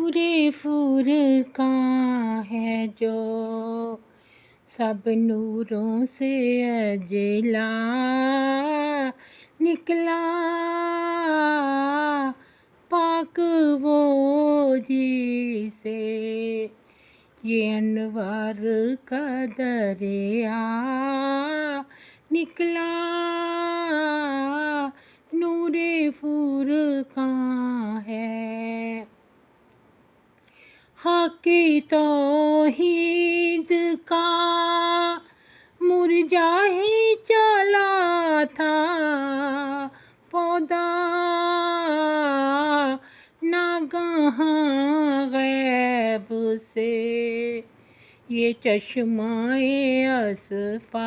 نورِ فرقاں ہے جو سب نوروں سے اجلا نکلا، پاک وہ جسے یہ انوار کا دریا نکلا، نورِ فرقاں ہے۔ خاک توحید کا مرجا ہی چلا تھا پودا، ناگہاں غیب سے یہ چشمہ اصفیٰ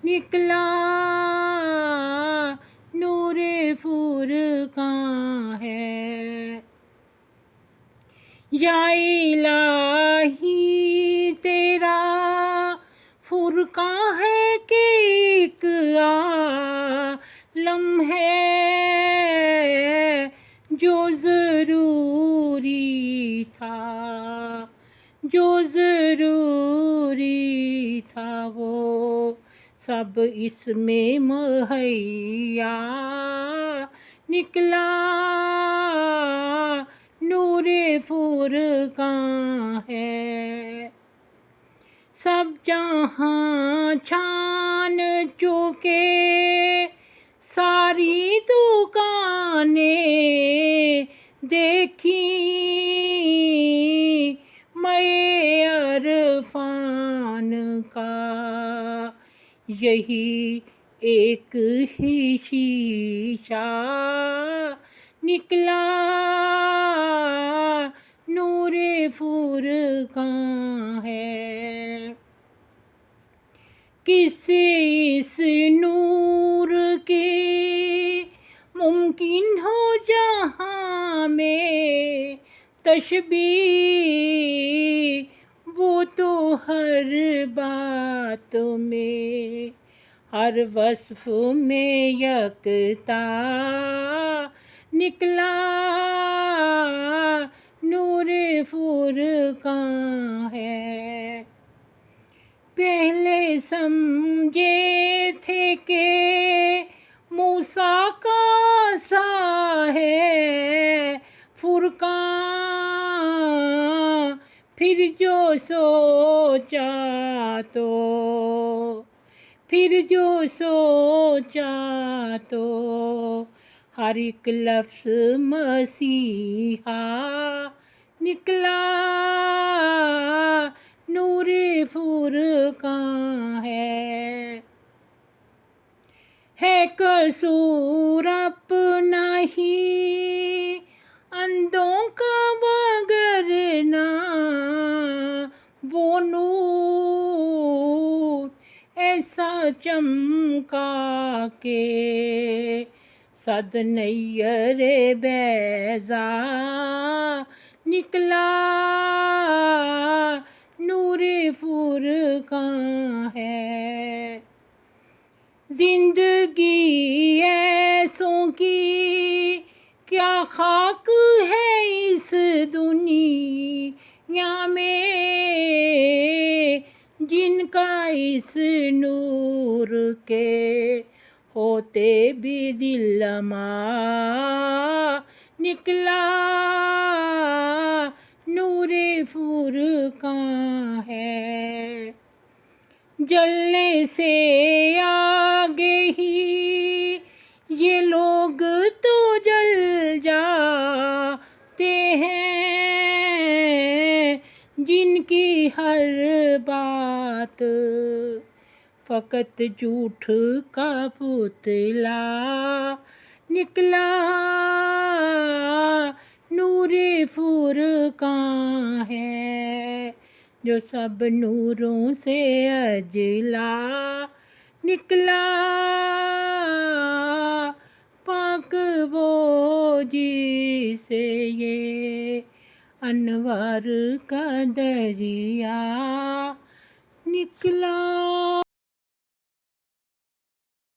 نکلا، نورِ فرقاں ہے۔ یا الہی تیرا فرقاں ہے کہ ایک عالم ہے، جو ضروری تھا وہ سب اس میں مہیا نکلا، نورِ فرقاں ہے۔ سب جہاں چھان چکے ساری دکانیں دیکھیں، میں عرفان کا یہی ایک ہی شیشہ نکلا، نورِ فرقاں ہے۔ کس اس نور کی ممکن ہو جہاں میں تشبیہ، وہ تو ہر بات میں ہر وصف میں یکتا نکلا، نورِ فرقاں ہے۔ پہلے سمجھے تھے کہ موسیٰ کا عصا ہے فرقاں، پھر جو سوچا تو ہر ایک لفظ مسیحا نکلا، نورِ فرقاں ہے۔ قصور اپنا ہی اندھوں کا وگرنہ وہ نور ایسا چمکا کہ صد نیر بیضا نکلا، نورِ فرقاں ہے۔ زندگی ایسوں کی کیا خاک ہے اس دنیا میں، جن کا اس نور کے ہوتے بھی دل لمعہ نکلا، نورِ فرقاں ہے۔ جلنے سے آگے ہی یہ لوگ تو جل جاتے ہیں، جن کی ہر بات فقط جھوٹ کا پتلا نکلا، نورِ فرقاں ہے۔ جو سب نوروں سے اجلا نکلا، پاک وہ جسے یہ انوار کا دریا نکلا۔